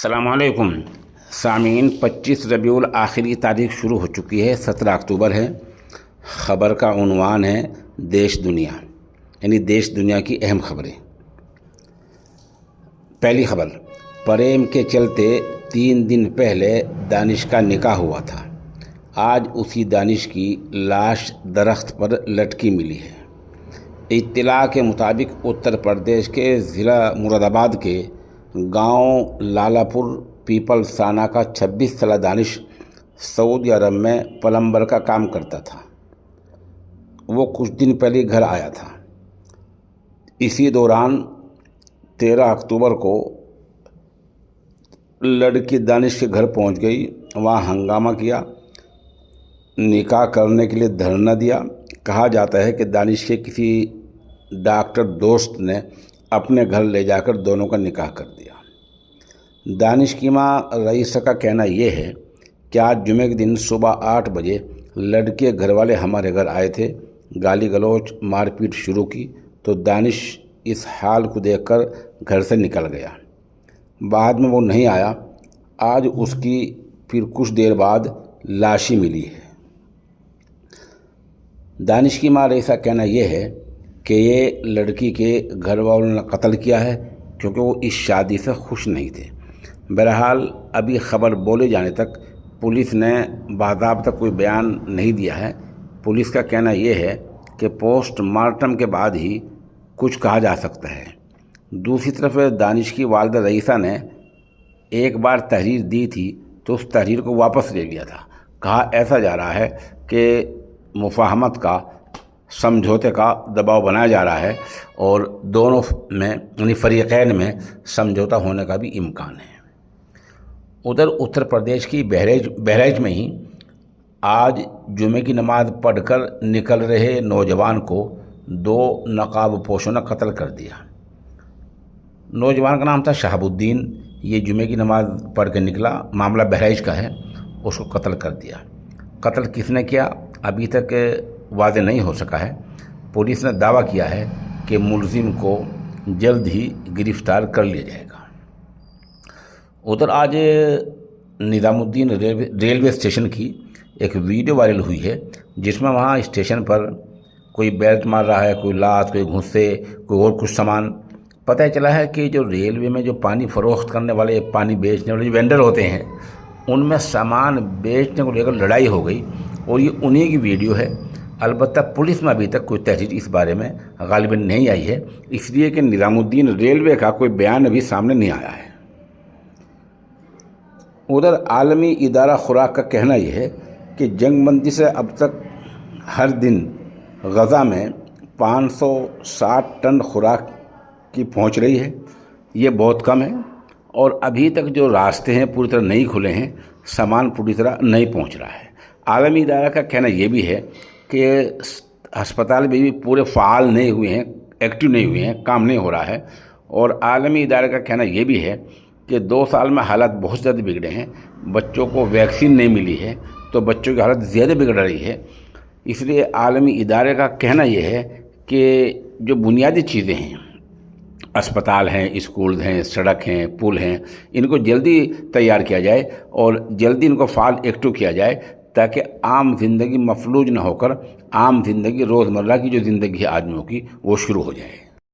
السلام علیکم سامعین، 25 ربیع الآخر کی تاریخ شروع ہو چکی ہے، 17 اکتوبر ہے۔ خبر کا عنوان ہے دیش دنیا، یعنی دیش دنیا کی اہم خبریں۔ پہلی خبر، پریم کے چلتے 3 دن پہلے دانش کا نکاح ہوا تھا، آج اسی دانش کی لاش درخت پر لٹکی ملی ہے۔ اطلاع کے مطابق اتر پردیش کے ضلع مراد آباد کے گاؤں لالا پور پیپل سانہ کا 26 سالہ دانش سعودی عرب میں پلمبر کا کام کرتا تھا۔ وہ کچھ دن پہلے گھر آیا تھا۔ اسی دوران 13 اکتوبر کو لڑکی دانش کے گھر پہنچ گئی، وہاں ہنگامہ کیا، نکاح کرنے کے لیے دھرنا دیا۔ کہا جاتا ہے کہ دانش کے کسی ڈاکٹر دوست نے اپنے گھر لے جا کر دونوں کا نکاح کر دیا۔ دانش کی ماں رئیسہ کا کہنا یہ ہے کہ آج جمعے کے دن صبح 8 بجے لڑکے گھر والے ہمارے گھر آئے تھے، گالی گلوچ مار پیٹ شروع کی تو دانش اس حال کو دیکھ کر گھر سے نکل گیا۔ بعد میں وہ نہیں آیا۔ آج اس کی پھر کچھ دیر بعد لاش ہی ملی ہے۔ دانش کی ماں رئیسہ کہنا یہ ہے کہ یہ لڑکی کے گھر والوں نے قتل کیا ہے کیونکہ وہ اس شادی سے خوش نہیں تھے۔ بہرحال ابھی خبر بولے جانے تک پولیس نے باضابطہ کوئی بیان نہیں دیا ہے۔ پولیس کا کہنا یہ ہے کہ پوسٹ مارٹم کے بعد ہی کچھ کہا جا سکتا ہے۔ دوسری طرف دانش کی والدہ رئیسہ نے ایک بار تحریر دی تھی تو اس تحریر کو واپس لے لیا تھا۔ کہا ایسا جا رہا ہے کہ مفاہمت کا، سمجھوتے کا دباؤ بنایا جا رہا ہے اور دونوں میں یعنی فریقین میں سمجھوتا ہونے کا بھی امکان ہے۔ ادھر اتر پردیش کی بہرائچ میں ہی آج جمعے کی نماز پڑھ کر نکل رہے نوجوان کو 2 نقاب پوشوں نے قتل کر دیا۔ نوجوان کا نام تھا شہاب الدین۔ یہ جمعے کی نماز پڑھ کے نکلا، معاملہ بہرائچ کا ہے، اس کو قتل کر دیا۔ قتل کس نے کیا ابھی تک واضح نہیں ہو سکا ہے۔ پولیس نے دعویٰ کیا ہے کہ ملزم کو جلد ہی گرفتار کر لیا جائے گا۔ ادھر آج نظام الدین ریلوے اسٹیشن کی ایک ویڈیو وائرل ہوئی ہے جس میں وہاں اسٹیشن پر کوئی بیلٹ مار رہا ہے، کوئی لات، کوئی گھسے، کوئی اور کچھ سامان۔ پتہ چلا ہے کہ جو ریلوے میں جو پانی فروخت کرنے والے، پانی بیچنے والے جو وینڈر ہوتے ہیں، ان میں سامان بیچنے کو لے کر لڑائی ہو گئی اور یہ انہی کی ویڈیو ہے۔ البتہ پولیس میں ابھی تک کوئی تحریر اس بارے میں غالباً نہیں آئی ہے، اس لیے کہ نظام الدین ریلوے کا کوئی بیان ابھی سامنے نہیں آیا ہے۔ ادھر عالمی ادارہ خوراک کا کہنا یہ ہے کہ جنگ بندی سے اب تک ہر دن غزہ میں 560 ٹن خوراک کی پہنچ رہی ہے۔ یہ بہت کم ہے اور ابھی تک جو راستے ہیں پوری طرح نہیں کھلے ہیں، سامان پوری طرح نہیں پہنچ رہا ہے۔ عالمی ادارہ کا کہنا یہ بھی ہے کہ ہسپتال بھی پورے فعال نہیں ہوئے ہیں، ایکٹیو نہیں ہوئے ہیں، کام نہیں ہو رہا ہے۔ اور عالمی ادارے کا کہنا یہ بھی ہے کہ 2 سال میں حالات بہت زیادہ بگڑے ہیں۔ بچوں کو ویکسین نہیں ملی ہے تو بچوں کی حالت زیادہ بگڑ رہی ہے۔ اس لیے عالمی ادارے کا کہنا یہ ہے کہ جو بنیادی چیزیں ہیں، اسپتال ہیں، اسکول ہیں، سڑک ہیں، پل ہیں، ان کو جلدی تیار کیا جائے اور جلدی ان کو فعال ایکٹیو کیا جائے تاکہ عام زندگی مفلوج نہ ہو کر عام زندگی، روزمرہ کی جو زندگی ہے آدمیوں کی، وہ شروع ہو جائے۔